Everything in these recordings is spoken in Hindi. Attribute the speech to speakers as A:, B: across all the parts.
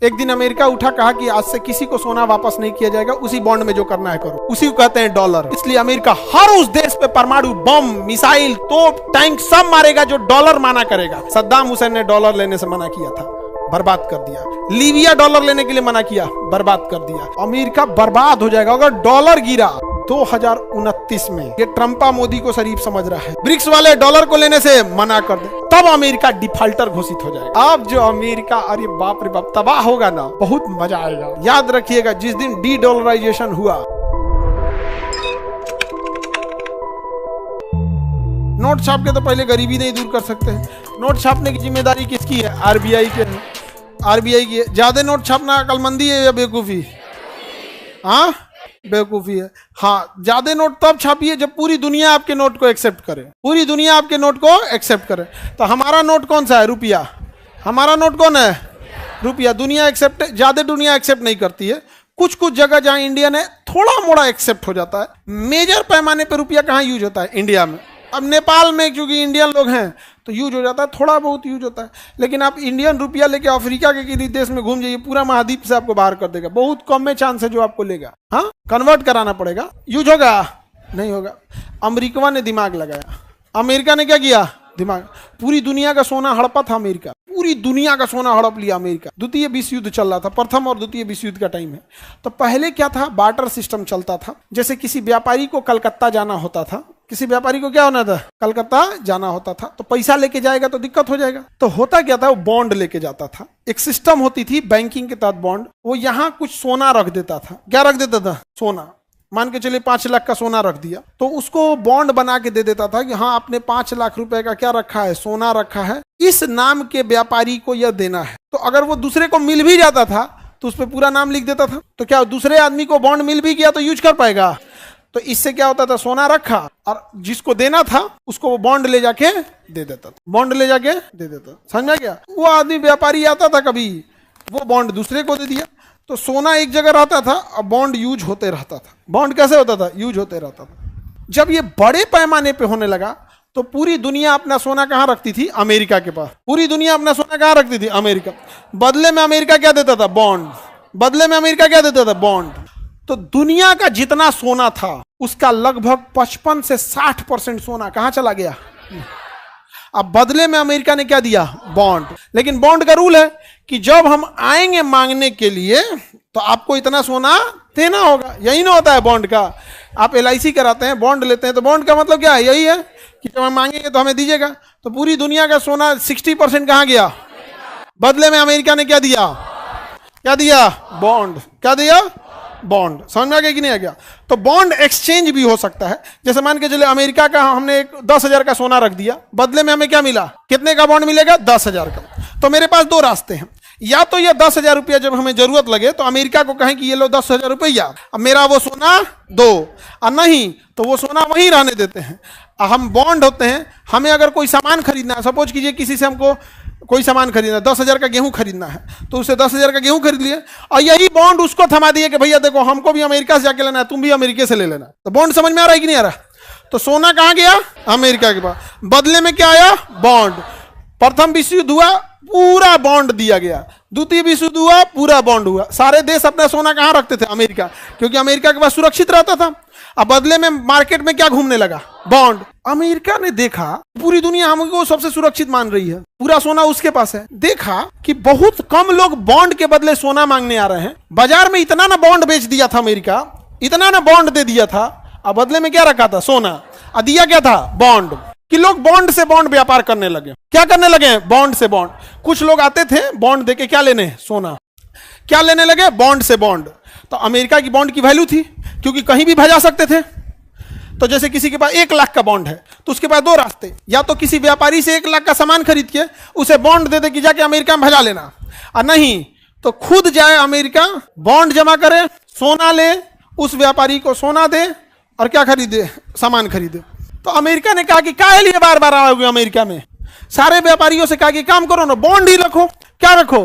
A: एक दिन अमेरिका उठा, कहा कि आज से किसी को सोना वापस नहीं किया जाएगा, उसी बॉन्ड में जो करना है करो। उसी को कहते हैं डॉलर। इसलिए अमेरिका हर उस देश पे परमाणु बम, मिसाइल, तोप, टैंक सब मारेगा जो डॉलर माना करेगा। सद्दाम हुसैन ने डॉलर लेने से मना किया था, बर्बाद कर दिया। लीबिया डॉलर लेने के लिए मना किया, बर्बाद कर दिया। अमेरिका बर्बाद हो जाएगा अगर डॉलर गिरा। 2029 में ये ट्रंपा मोदी को शरीफ समझ रहा है, ब्रिक्स वाले डॉलर को लेने से मना कर दे, तब अमेरिका डिफॉल्टर घोषित हो जाएगा। अब जो अमेरिका, अरे बाप रे बाप, तबाह होगा ना, बहुत मजा आएगा। याद रखिएगा, जिस दिन डी डॉलराइजेशन हुआ, नोट छाप के तो पहले गरीबी नहीं दूर कर सकते हैं। नोट छापने की जिम्मेदारी किसकी है? आरबीआई के है। आरबीआई की है। ज्यादा नोट छापना अकलमंदी है या बेवकूफी? हाँ, बेवकूफी है। हाँ, ज्यादा नोट तब छापिए जब पूरी दुनिया आपके नोट को एक्सेप्ट करे। पूरी दुनिया आपके नोट को एक्सेप्ट करे। तो हमारा नोट कौन सा है? रुपया। हमारा नोट कौन है? रुपया। दुनिया एक्सेप्ट, ज्यादा दुनिया एक्सेप्ट नहीं करती है। कुछ कुछ जगह जहां इंडियन है थोड़ा मोड़ा एक्सेप्ट हो जाता है। मेजर पैमाने पर रुपया कहाँ यूज होता है? इंडिया में। अब नेपाल में क्योंकि इंडियन लोग हैं तो यूज हो जाता है, थोड़ा बहुत यूज होता है। लेकिन आप इंडियन रुपया लेके अफ्रीका के किसी देश में घूम जाइए, पूरा महाद्वीप से आपको बाहर कर देगा। बहुत कम में चांस है जो आपको लेगा। हाँ, कन्वर्ट कराना पड़ेगा। यूज होगा? नहीं होगा। अमेरिका ने दिमाग लगाया। अमेरिका ने क्या किया? दिमाग। पूरी दुनिया का सोना हड़पा था अमेरिका, पूरी दुनिया का सोना हड़प लिया अमेरिका। द्वितीय विश्व युद्ध चल रहा था, प्रथम और द्वितीय विश्व युद्ध का टाइम है। तो पहले क्या था? बार्टर सिस्टम चलता था। जैसे किसी व्यापारी को कलकत्ता जाना होता था, किसी व्यापारी को क्या होना था? कलकत्ता जाना होता था। तो पैसा लेके जाएगा तो दिक्कत हो जाएगा। तो होता क्या था? वो बॉन्ड लेके जाता था। एक सिस्टम होती थी बैंकिंग के तहत बॉन्ड। वो यहाँ कुछ सोना रख देता था। क्या रख देता था? सोना। मान के चलिए 5 लाख का सोना रख दिया, तो उसको बॉन्ड बना के दे देता था कि हाँ, आपने 5 लाख रुपए का क्या रखा है? सोना रखा है, इस नाम के व्यापारी को यह देना है। तो अगर वो दूसरे को मिल भी जाता था तो उस पर पूरा नाम लिख देता था। तो क्या दूसरे आदमी को बॉन्ड मिल भी गया तो यूज कर पाएगा? तो इससे क्या होता था? सोना रखा और जिसको देना था उसको वो बॉन्ड ले जाके दे देता था। बॉन्ड ले जाके दे देता। समझा क्या? वो आदमी व्यापारी आता था, कभी वो बॉन्ड दूसरे को दे दिया। तो सोना एक जगह रहता था और बॉन्ड यूज होते रहता था। बॉन्ड कैसे होता था? यूज होते रहता था। जब ये बड़े पैमाने पे होने लगा तो पूरी दुनिया अपना सोना कहाँ रखती थी? अमेरिका के पास। पूरी दुनिया अपना सोना कहाँ रखती थी? अमेरिका। बदले में अमेरिका क्या देता था? बॉन्ड। बदले में अमेरिका क्या देता था? बॉन्ड। तो दुनिया का जितना सोना था उसका लगभग 55 से 60% सोना कहाँ चला गया? अब बदले में अमेरिका ने क्या दिया? बॉन्ड। लेकिन बॉन्ड का रूल है कि जब हम आएंगे मांगने के लिए तो आपको इतना सोना देना होगा। यही ना होता है बॉन्ड का? आप LIC कराते हैं, बॉन्ड लेते हैं, तो बॉन्ड का मतलब क्या है? यही है कि जब हम मांगेंगे तो हमें दीजिएगा। तो पूरी दुनिया का सोना 60% कहाँ गया? बदले में अमेरिका ने क्या दिया? क्या दिया? बॉन्ड। क्या दिया? बॉन्ड। समझ में आ गया कि नहीं आ गया? तो बॉन्ड एक्सचेंज भी हो सकता है। जैसे मान के चलिए अमेरिका का हमने एक 10,000 का सोना रख दिया, बदले में हमें क्या मिला? कितने का बॉन्ड मिलेगा? 10,000 का। तो मेरे पास 2 रास्ते हैं। या तो ये 10,000 रुपया जब हमें जरूरत लगे तो अमेरिका को कहें कि ये लो 10,000 रुपया, अब मेरा वो सोना दो, और नहीं तो वो सोना वहीं रहने देते हैं। हम बॉन्ड होते हैं, हमें अगर कोई सामान खरीदना है, सपोज कीजिए किसी से हमको कोई सामान खरीदना, 10,000 का गेहूं खरीदना है, तो उसे 10,000 का गेहूं खरीद लिए और यही बॉन्ड उसको थमा दिए कि भैया देखो हमको भी अमेरिका से जाके लेना है, तुम भी अमेरिका से ले लेना। तो बॉन्ड समझ में आ रहा है कि नहीं आ रहा? तो सोना कहाँ गया? अमेरिका के पास। बदले में क्या आया? बॉन्ड। प्रथम विश्व युद्ध हुआ, पूरा बॉन्ड दिया गया। द्वितीय विश्व युद्ध हुआ, पूरा बॉन्ड हुआ। सारे देश अपना सोना कहाँ रखते थे? अमेरिका, क्योंकि अमेरिका के पास सुरक्षित रहता था। अब बदले में मार्केट में क्या घूमने लगा? बॉन्ड। अमेरिका ने देखा पूरी दुनिया हमको सबसे सुरक्षित मान रही है, पूरा सोना उसके पास है। देखा कि बहुत कम लोग बॉन्ड के बदले सोना मांगने आ रहे हैं। बाजार में इतना ना बॉन्ड बेच दिया था अमेरिका, इतना ना बॉन्ड दे दिया था, अब बदले में क्या रखा था? सोना। और दिया क्या था? बॉन्ड। कि लोग बॉन्ड से बॉन्ड व्यापार करने लगे। क्या करने लगे? बॉन्ड से बॉन्ड। कुछ लोग आते थे बॉन्ड देके क्या लेने? सोना। क्या लेने लगे? बॉन्ड से बॉन्ड। तो अमेरिका की बॉन्ड की वैल्यू थी, क्योंकि कहीं भी भेजा सकते थे। तो जैसे किसी के पास 1 लाख का बॉन्ड है तो उसके पास 2 रास्ते, या तो किसी व्यापारी से 1 लाख का सामान खरीद के उसे बॉन्ड दे दे कि जाके अमेरिका में भेजा लेना, और नहीं तो खुद जाए अमेरिका, बॉन्ड जमा करे, सोना ले, उस व्यापारी को सोना दे और क्या खरीदे? सामान खरीदे। तो अमेरिका ने कहा कि काहे लिए बार बार आओगे अमेरिका में? सारे व्यापारियों से कहा कि काम करो ना, बॉन्ड ही रखो। क्या रखो?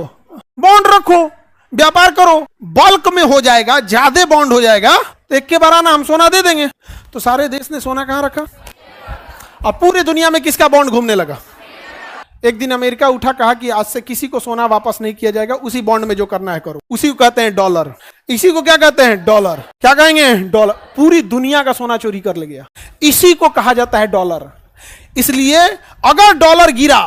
A: बॉन्ड रखो, व्यापार करो, बल्क में हो जाएगा, ज्यादा बॉन्ड हो जाएगा तो एक के बार आना, हम सोना दे देंगे। तो सारे देश ने सोना कहां रखा? अब पूरी दुनिया में किसका बॉन्ड घूमने लगा? एक दिन अमेरिका उठा, कहा कि आज से किसी को सोना वापस नहीं किया जाएगा, उसी बॉन्ड में जो करना है करो। उसी को कहते हैं डॉलर। इसी को क्या कहते हैं? डॉलर। क्या कहेंगे? डॉलर। पूरी दुनिया का सोना चोरी कर ले गया, इसी को कहा जाता है डॉलर। इसलिए अगर डॉलर गिरा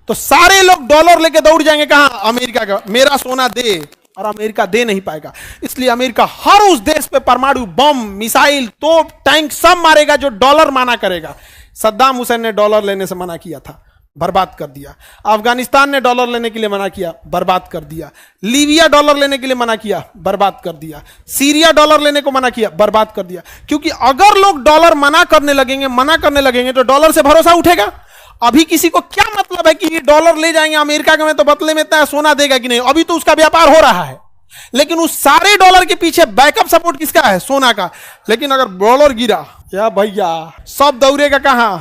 A: तो सारे लोग डॉलर लेके दौड़ जाएंगे कहां? अमेरिका का। मेरा सोना दे, और अमेरिका दे नहीं पाएगा। इसलिए अमेरिका हर उस देश पे परमाणु बम, मिसाइल, तोप, टैंक सब मारेगा जो डॉलर माना करेगा। सद्दाम हुसैन ने डॉलर लेने से मना किया था, बर्बाद कर दिया। अफगानिस्तान ने डॉलर लेने के लिए मना किया, बर्बाद कर दिया। लीबिया डॉलर लेने के लिए मना किया, बर्बाद कर दिया। सीरिया डॉलर लेने को मना किया, बर्बाद कर दिया। क्योंकि अगर लोग डॉलर मना करने लगेंगे तो डॉलर से भरोसा उठेगा। अभी किसी को क्या मतलब है कि ये डॉलर ले जाएंगे अमेरिका के में तो बदले में इतना सोना देगा कि नहीं? अभी तो उसका व्यापार हो रहा है, लेकिन उस सारे डॉलर के पीछे बैकअप सपोर्ट किसका है? सोना का। लेकिन अगर डॉलर गिरा, या भैया सब दौड़ेगा कहां?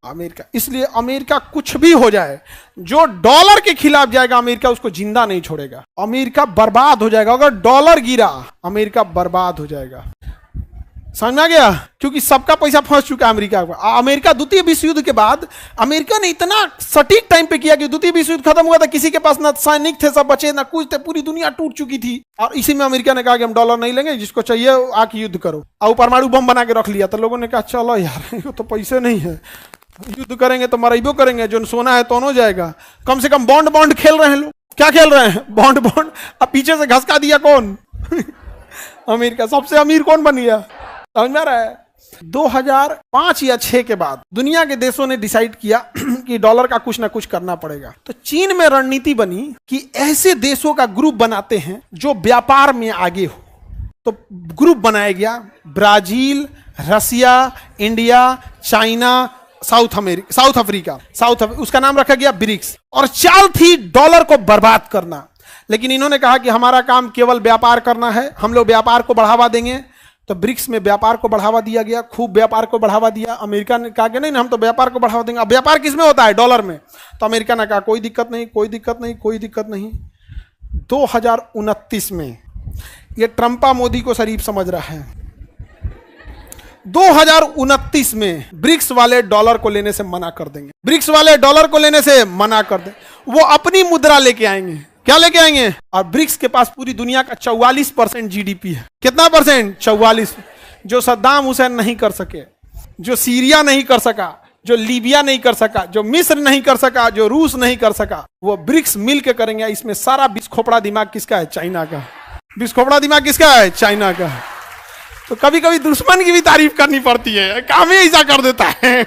A: अमेरिका। इसलिए अमेरिका कुछ भी हो जाए, जो डॉलर के खिलाफ जाएगा अमेरिका उसको जिंदा नहीं छोड़ेगा। अमेरिका बर्बाद हो जाएगा अगर डॉलर गिरा, अमेरिका बर्बाद हो जाएगा। समझ में आ गया? क्योंकि सबका पैसा फंस चुका है अमेरिका का। अमेरिका द्वितीय विश्व युद्ध के बाद अमेरिका ने इतना सटीक टाइम पे किया कि द्वितीय विश्व युद्ध खत्म हुआ था, किसी के पास ना सैनिक थे, सब बचे ना कुछ थे, पूरी दुनिया टूट चुकी थी। और इसी में अमेरिका ने कहा कि हम डॉलर नहीं लेंगे, जिसको चाहिए आके युद्ध करो। और परमाणु बम बना के रख लिया। तो लोगों ने कहा चलो यार, तो पैसे नहीं है, युद्ध करेंगे तो मरेबो करेंगे, जो सोना है तो हो जाएगा। कम से कम बॉन्ड खेल रहे हैं लोग। क्या खेल रहे हैं? बॉन्ड। अब पीछे से घसका दिया कौन? अमेरिका। सबसे अमीर कौन बन गया? समझ में आ रहा है? 2005 या 6 के बाद दुनिया के देशों ने डिसाइड किया कि डॉलर का कुछ ना कुछ करना पड़ेगा। तो चीन में रणनीति बनी कि ऐसे देशों का ग्रुप बनाते हैं जो व्यापार में आगे हो। तो ग्रुप बनाया गया, ब्राजील, रसिया, इंडिया, चाइना, साउथ अफ्रीका, उसका नाम रखा गया ब्रिक्स। और चाल थी डॉलर को बर्बाद करना। लेकिन इन्होंने कहा कि हमारा काम केवल व्यापार करना है, हम लोग व्यापार को बढ़ावा देंगे। तो ब्रिक्स में व्यापार को बढ़ावा दिया गया, खूब व्यापार को बढ़ावा दिया। अमेरिका ने कहा कि नहीं, हम तो व्यापार को बढ़ावा देंगे। अब व्यापार किस में होता है? डॉलर में। तो अमेरिका ने कहा कोई दिक्कत नहीं, कोई दिक्कत नहीं, कोई दिक्कत नहीं। 2029 में ये ट्रंपा मोदी को शरीफ समझ रहा है। 2029 में ब्रिक्स वाले डॉलर को लेने से मना कर देंगे। ब्रिक्स वाले डॉलर को लेने से मना कर दें, वो अपनी मुद्रा लेके आएंगे। क्या लेके आएंगे? और ब्रिक्स के पास पूरी दुनिया का 44% जीडीपी है। कितना परसेंट? 44। जो सद्दाम हुसैन नहीं कर सके, जो सीरिया नहीं कर सका, जो लीबिया नहीं कर सका, जो मिस्र नहीं कर सका, जो रूस नहीं कर सका, वो ब्रिक्स मिल के करेंगे। इसमें सारा बिस्खोपड़ा दिमाग किसका है? चाइना का। बिस्खोपड़ा दिमाग किसका है? चाइना का। तो कभी कभी दुश्मन की भी तारीफ करनी पड़ती है, काम ही ऐसा कर देता है।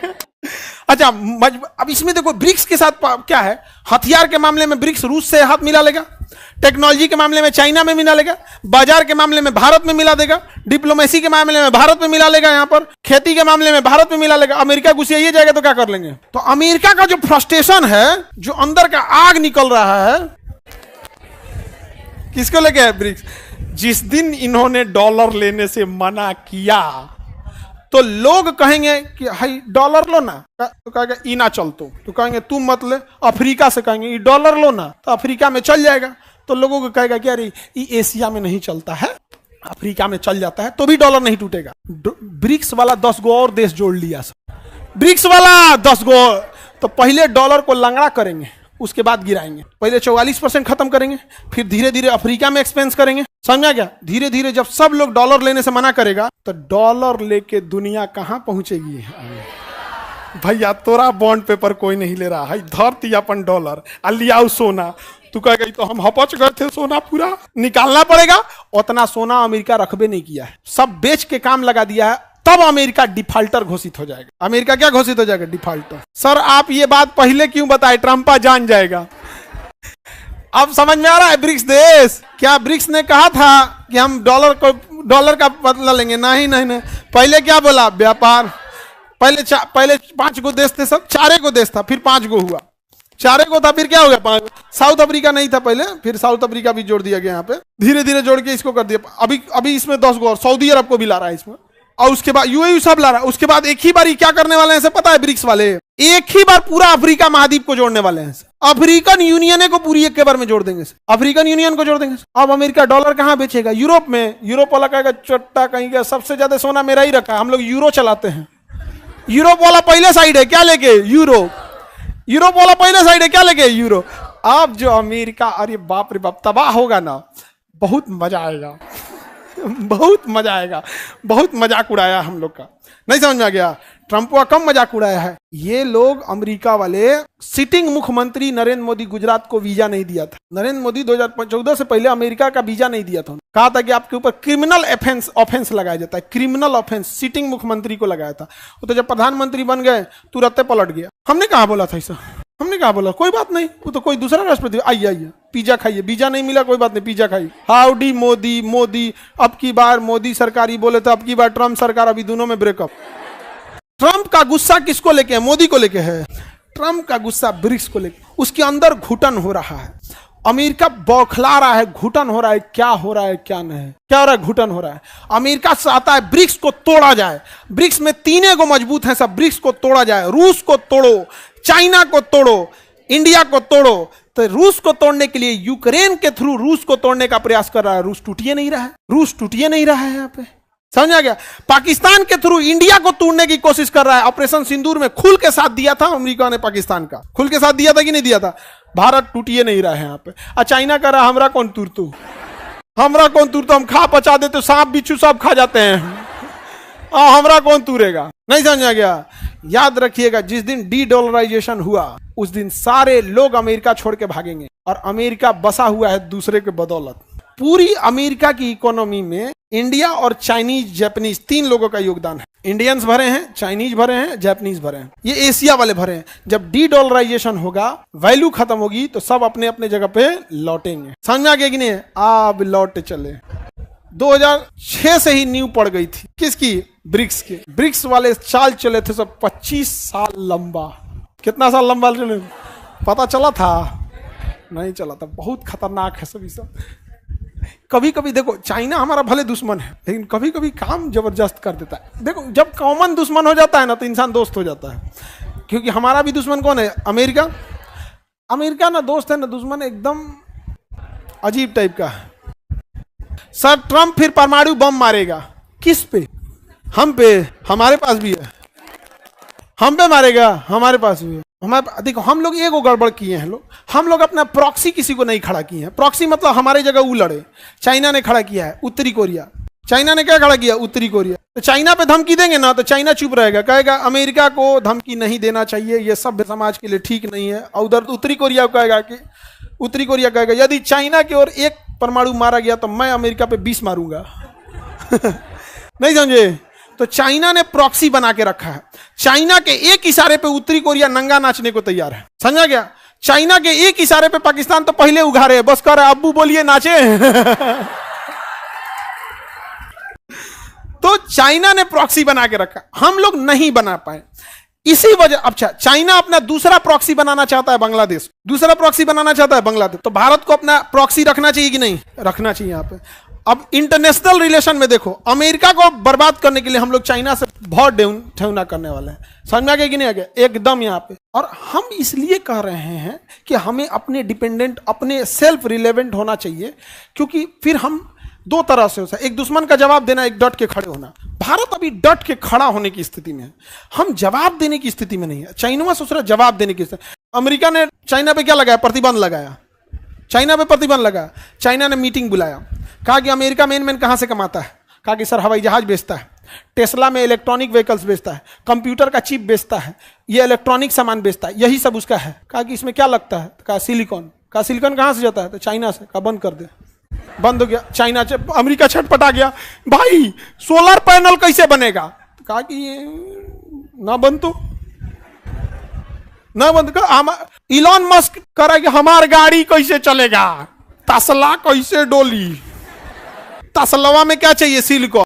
A: अच्छा, अब इसमें देखो ब्रिक्स के साथ क्या है? हथियार के मामले में ब्रिक्स रूस से हाथ मिला लेगा, टेक्नोलॉजी के मामले में चाइना में मिला लेगा, बाजार के मामले में भारत में मिला देगा, डिप्लोमेसी के मामले में भारत में मिला लेगा, यहाँ पर खेती के मामले में भारत में मिला लेगा। अमेरिका घुसिए जाएगा तो क्या कर लेंगे? तो अमेरिका का जो फ्रस्ट्रेशन है, जो अंदर का आग निकल रहा है, किसको लेके है? ब्रिक्स। जिस दिन इन्होंने डॉलर लेने से मना किया तो लोग कहेंगे कि हाई डॉलर लो ना, तो कहेंगे ई ना चल, तो कहेंगे तू मत ले। अफ्रीका से कहेंगे ई डॉलर लो ना, तो अफ्रीका में चल जाएगा। तो लोगों को कहेगा कि अरे ये एशिया में नहीं चलता है, अफ्रीका में चल जाता है, तो भी डॉलर नहीं टूटेगा। ब्रिक्स वाला 10 गो और देश जोड़ लिया सब, ब्रिक्स वाला 10 गो। तो पहले डॉलर को लंगड़ा करेंगे, उसके बाद गिराएंगे। पहले 44% खत्म करेंगे, फिर धीरे धीरे अफ्रीका में एक्सपेंस करेंगे। समझा क्या? धीरे धीरे जब सब लोग डॉलर लेने से मना करेगा तो डॉलर लेके दुनिया कहां पहुंचेगी? भैया तोरा बॉन्ड पेपर कोई नहीं ले रहा है, धरती अपन डॉलर लियाओ सोना। तू कहेगा तो हम हपच गए थे, सोना पूरा निकालना पड़ेगा। उतना सोना अमेरिका रखबे नहीं किया है, सब बेच के काम लगा दिया है। तब अमेरिका डिफॉल्टर घोषित हो जाएगा। अमेरिका क्या घोषित हो जाएगा? डिफॉल्टर। सर आप ये बात पहले क्यों बताए? ट्रंपा जान जाएगा। अब समझ में आ रहा है? ब्रिक्स देश, क्या ब्रिक्स ने कहा था कि हम डॉलर का बदला लेंगे? नहीं नहीं नहीं। पहले क्या बोला? व्यापार। पहले 5 गो देश थे, सब 4 गो देश था, फिर 5 गो हुआ। 4 गो था, फिर क्या हो गया? 5। साउथ अफ्रीका नहीं था पहले, फिर साउथ अफ्रीका भी जोड़ दिया गया यहाँ पे। धीरे धीरे जोड़ के इसको कर दिया। अभी इसमें 10 गो और सऊदी अरब को भी ला रहा है इसमें, और उसके बाद यूएई सब ला रहा है। उसके बाद एक ही बार क्या करने वाले हैं पता है? ब्रिक्स वाले एक ही बार पूरा अफ्रीका महाद्वीप को जोड़ने वाले हैं। अफ्रीकन यूनियन को पूरी एक के बार में जोड़ देंगे, अफ्रीकन यूनियन को जोड़ देंगे। अब अमेरिका डॉलर कहां बेचेगा? यूरोप में। यूरोप वाला कहेगा चट्टा कहीं का, सबसे ज्यादा सोना मेरा ही रखा है, हम लोग यूरो चलाते हैं। यूरोप वाला पहले साइड है क्या लेके? यूरो। यूरोप वाला पहले साइड है, क्या लेके यूरो। अब जो अमेरिका, अरे बाप रे बाप, तबाह होगा ना, बहुत मजा आएगा। बहुत मजा आएगा। बहुत मजाक उड़ाया हम लोग का, नहीं समझ में आ गया। ट्रंप का कम मजाक उड़ाया है। ये लोग अमेरिका वाले, सिटिंग मुख्यमंत्री नरेंद्र मोदी गुजरात को वीजा नहीं दिया था। नरेंद्र मोदी 2014 से पहले अमेरिका का वीजा नहीं दिया था। कहा था कि आपके ऊपर क्रिमिनल ऑफेंस लगाया जाता है, क्रिमिनल ऑफेंस सिटिंग मुख्यमंत्री को लगाया था। वो तो जब प्रधानमंत्री बन गए तुरंत पलट गया। हमने कहा बोला था ऐसा, हमने कहा बोला कोई बात नहीं, वो तो कोई दूसरा राष्ट्रपति, आइए आइए पिज्जा खाइए, वीजा नहीं मिला कोई बात नहीं, पिज्जा खाइए। हाउडी मोदी, मोदी, अब की बार मोदी सरकार ही बोले थे, अब की बार ट्रंप सरकार, अभी दोनों में ब्रेकअप। ट्रंप का गुस्सा किसको लेके है? मोदी को लेके है। ट्रंप का गुस्सा ब्रिक्स को लेके, उसके अंदर घुटन हो रहा है। अमेरिका बौखला रहा है, घुटन हो रहा है, क्या हो रहा है क्या नहीं, क्या हो रहा है, घुटन हो रहा है। अमेरिका चाहता है ब्रिक्स को तोड़ा जाए। ब्रिक्स में तीनों को मजबूत है, सब ब्रिक्स को तोड़ा जाए। रूस को तोड़ो, चाइना को तोड़ो, इंडिया को तोड़ो। तो रूस को तोड़ने के लिए यूक्रेन के थ्रू रूस को तोड़ने का प्रयास कर रहा है। रूस टूटिए नहीं रहा है, रूस टूटिए नहीं रहा है। यहाँ पे समझ आ गया। पाकिस्तान के थ्रू इंडिया को तोड़ने की कोशिश कर रहा है। ऑपरेशन सिंदूर में खुल के साथ दिया था अमेरिका ने, पाकिस्तान का खुल के साथ दिया था कि नहीं दिया था। भारत टूटिए नहीं रहा है यहाँ पे। और चाइना कर रहा हमरा कौन तुर तू, हमरा कौन तुर, तो हम खा पचा देते, सांप बिच्छू सब खा जाते हैं, हमरा कौन तुरेगा। नहीं समझ आ गया। याद रखिएगा, जिस दिन डी डॉलराइजेशन हुआ उस दिन सारे लोग अमेरिका छोड़ के भागेंगे, और अमेरिका बसा हुआ है दूसरे के बदौलत। पूरी अमेरिका की इकोनॉमी में इंडिया और चाइनीज, जापानीज, तीन लोगों का योगदान है। इंडियंस भरे हैं, चाइनीज भरे हैं, जापानीज भरे हैं, ये एशिया वाले भरे हैं। जब डी डॉलराइजेशन होगा, वैल्यू खत्म होगी, तो सब अपने अपने जगह पे लौटेंगे। समझ में आ गया कि नहीं? अब लौट चले। 2006 से ही नींव पड़ गई थी किसकी? ब्रिक्स के। ब्रिक्स वाले चाल चले थे सब 25 साल लंबा। कितना साल लंबा चले? पता चला था? नहीं चला था। बहुत खतरनाक है सभी सब। कभी कभी देखो, चाइना हमारा भले दुश्मन है, लेकिन कभी कभी काम जबरदस्त कर देता है। देखो, जब कॉमन दुश्मन हो जाता है ना, तो इंसान दोस्त हो जाता है। क्योंकि हमारा भी दुश्मन कौन है? अमेरिका। अमेरिका ना दोस्त है ना दुश्मन, एकदम अजीब टाइप का है। सर ट्रंप फिर परमाणु बम मारेगा। किस पे? हम पे। हमारे पास भी है। हम पे मारेगा, हमारे पास भी है। हमारे देखो, हम लोग एगो गड़बड़ किए हैं। हम लोग अपना प्रॉक्सी किसी को नहीं खड़ा किए हैं। प्रॉक्सी मतलब हमारे जगह वो लड़े। चाइना ने खड़ा किया है, उत्तरी कोरिया। चाइना ने क्या खड़ा किया? उत्तरी कोरिया। तो चाइना पे धमकी देंगे ना, तो चाइना चुप रहेगा, कहेगा अमेरिका को धमकी नहीं देना चाहिए, ये सभ्य समाज के लिए ठीक नहीं है। और उधर उत्तरी कोरिया कहेगा कि, उत्तरी कोरिया कहेगा यदि चाइना की ओर एक परमाणु मारा गया तो मैं अमेरिका पे 20 मारूंगा। नहीं समझे? तो चाइना ने प्रॉक्सी बना के रखा है। चाइना के एक इशारे पे उत्तरी कोरिया नंगा नाचने को तैयार है। समझा गया? चाइना के एक इशारे पे पाकिस्तान तो पहले उघारे, बस कर अब्बू बोलिए नाचे। तो चाइना ने प्रॉक्सी बना के रखा, हम लोग नहीं बना पाए। इसी वजह, अच्छा चाइना अपना दूसरा प्रॉक्सी बनाना चाहता है बांग्लादेश, दूसरा प्रॉक्सी बनाना चाहता है बांग्लादेश। तो भारत को अपना प्रॉक्सी रखना चाहिए कि नहीं? रखना चाहिए। यहाँ पे अब इंटरनेशनल रिलेशन में देखो, अमेरिका को बर्बाद करने के लिए हम लोग चाइना से बहुत ठेवना करने वाले हैं। समझ में आ गया कि नहीं आ गया? एकदम यहाँ पे। और हम इसलिए कह रहे हैं कि हमें अपने डिपेंडेंट, अपने सेल्फ रिलेवेंट होना चाहिए, क्योंकि फिर हम दो तरह से होता है। एक दुश्मन का जवाब देना, एक डट के खड़े होना। भारत अभी डट के खड़ा होने की स्थिति में है, हम जवाब देने की स्थिति में नहीं है। चाइना सोच रहा जवाब देने की स्थिति। अमेरिका ने चाइना पे क्या लगाया? प्रतिबंध लगाया। चाइना पे प्रतिबंध लगा। चाइना ने मीटिंग बुलाया, कहा कि अमेरिका मेन कहां से कमाता है? कहा कि सर हवाई जहाज बेचता है, टेस्ला में इलेक्ट्रॉनिक व्हीकल्स बेचता है, कंप्यूटर का चिप बेचता है, ये इलेक्ट्रॉनिक सामान बेचता है, यही सब उसका है। कहा कि इसमें क्या लगता है? कहा सिलिकॉन। कहा सिलिकॉन कहां से जाता है? तो चाइना से। कहा बंद कर दे। बंद हो गया। चाइना अमेरिका छटपटा गया, भाई सोलर पैनल कैसे बनेगा? कहा कि ना बंद, तो ना बंद कर। इलॉन मस्क करा कि हमार गाड़ी कैसे चलेगा, तसला कैसे डोली। तसलवा में क्या चाहिए? सिलिकॉन।